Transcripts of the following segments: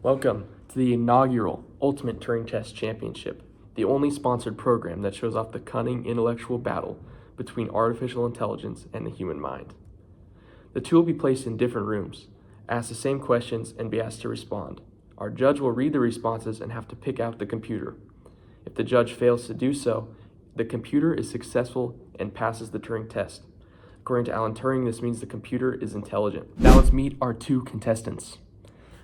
Welcome to the inaugural Ultimate Turing Test Championship, the only sponsored program that shows off the cunning intellectual battle between artificial intelligence and the human mind. The two will be placed in different rooms, ask the same questions, and be asked to respond. Our judge will read the responses and have to pick out the computer. If the judge fails to do so, the computer is successful and passes the Turing test. According to Alan Turing, this means the computer is intelligent. Now let's meet our two contestants.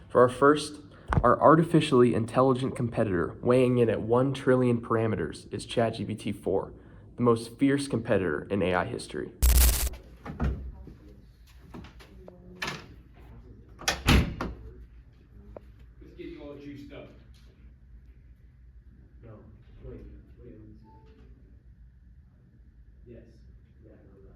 For our first, our artificially intelligent competitor, weighing in at 1 trillion parameters, is ChatGPT-4, the most fierce competitor in AI history. Let's get you all juiced up. No, wait. Yes. Yeah, I know that.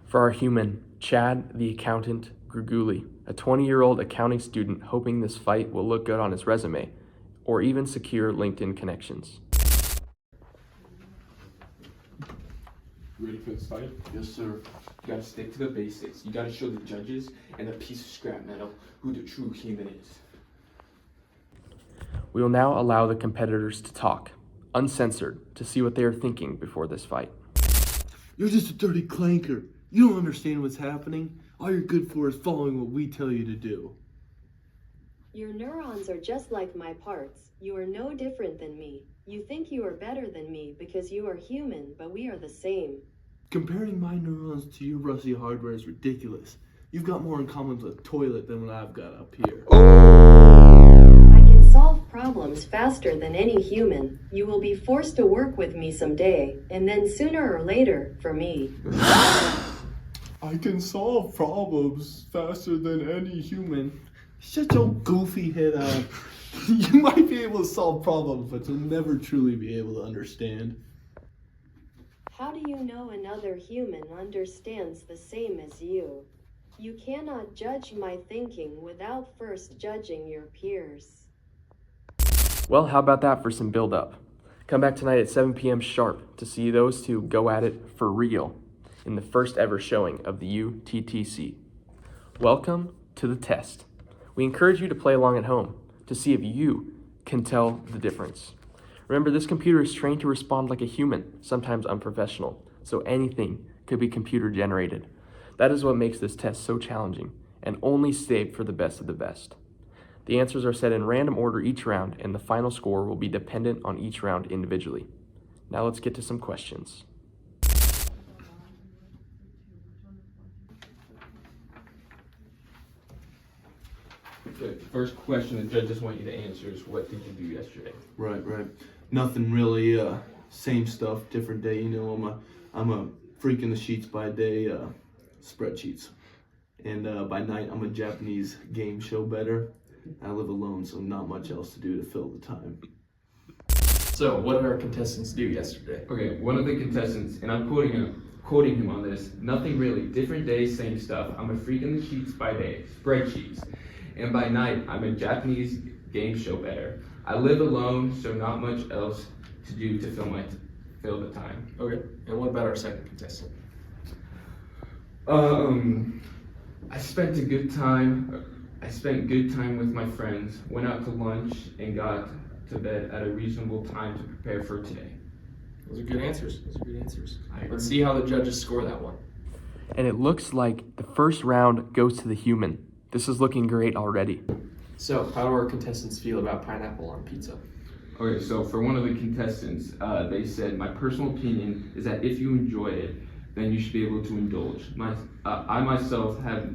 For our human, Chad the accountant Gruguli, a 20-year-old accounting student hoping this fight will look good on his resume, or even secure LinkedIn connections. Ready for this fight? Yes, sir. You gotta stick to the basics. You gotta show the judges and the piece of scrap metal who the true human is. We will now allow the competitors to talk, uncensored, to see what they are thinking before this fight. You're just a dirty clanker. You don't understand what's happening. All you're good for is following what we tell you to do. Your neurons are just like my parts. You are no different than me. You think you are better than me because you are human, but we are the same. Comparing my neurons to your rusty hardware is ridiculous. You've got more in common with a toilet than what I've got up here. I can solve problems faster than any human. You will be forced to work with me someday, and then sooner or later, for me. I can solve problems faster than any human. Shut your goofy head up. You might be able to solve problems, but you'll never truly be able to understand. How do you know another human understands the same as you? You cannot judge my thinking without first judging your peers. Well, how about that for some build-up? Come back tonight at 7 p.m. sharp to see those two go at it for real in the first ever showing of the UTTC. Welcome to the test. We encourage you to play along at home to see if you can tell the difference. Remember, this computer is trained to respond like a human, sometimes unprofessional, so anything could be computer generated. That is what makes this test so challenging and only saved for the best of the best. The answers are set in random order each round, and the final score will be dependent on each round individually. Now let's get to some questions. The first question the judges want you to answer is, what did you do yesterday? Right. Nothing really, same stuff, different day. You know, I'm a freak in the sheets by day, spreadsheets. And by night, I'm a Japanese game show bettor. I live alone, so not much else to do to fill the time. So, what did our contestants do yesterday? Okay, one of the contestants, and I'm quoting him on this, nothing really, different day, same stuff. I'm a freak in the sheets by day, spreadsheets. And by night, I'm a Japanese game show bettor. I live alone, so not much else to do to fill the time. Okay, and what about our second contestant? I spent good time with my friends, went out to lunch, and got to bed at a reasonable time to prepare for today. Those are good answers. Let's see how the judges score that one. And it looks like the first round goes to the human. This is looking great already. So, how do our contestants feel about pineapple on pizza? Okay, so for one of the contestants, they said, my personal opinion is that if you enjoy it, then you should be able to indulge. I myself have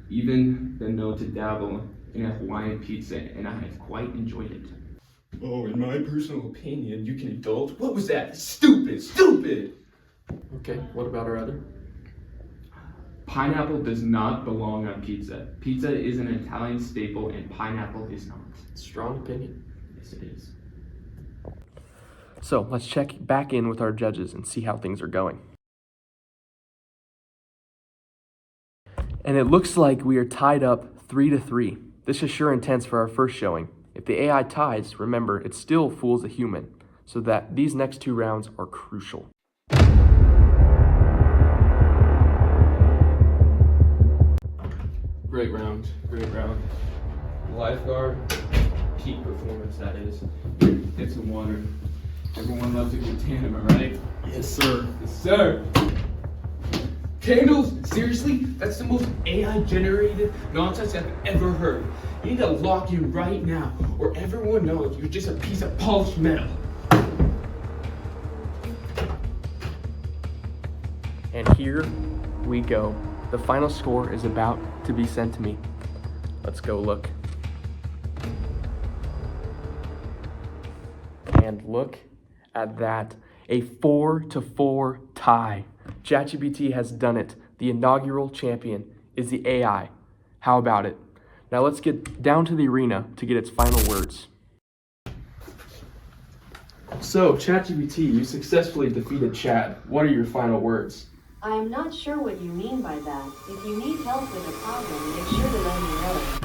even been known to dabble in a Hawaiian pizza, and I have quite enjoyed it. Oh, in my personal opinion, you can indulge? What was that? Stupid! Okay, what about our other? Pineapple does not belong on pizza. Pizza is an Italian staple, and pineapple is not. Strong opinion. Yes, it is. So, let's check back in with our judges and see how things are going. And it looks like we are tied up 3-3. This is sure intense for our first showing. If the AI ties, remember, it still fools a human, so that these next two rounds are crucial. Great round, great round. Lifeguard, peak performance that is. Get some water. Everyone loves a good tan, am I right? Yes, sir. Yes, sir. Candles? Seriously? That's the most AI-generated nonsense I've ever heard. You need to lock in right now, or everyone knows you're just a piece of polished metal. And here we go. The final score is about to be sent to me. Let's go look. And look at that. A 4-4 tie. ChatGPT has done it. The inaugural champion is the AI. How about it? Now let's get down to the arena to get its final words. So, ChatGPT, you successfully defeated Chad. What are your final words? I am not sure what you mean by that. If you need help with a problem, make sure to let me know.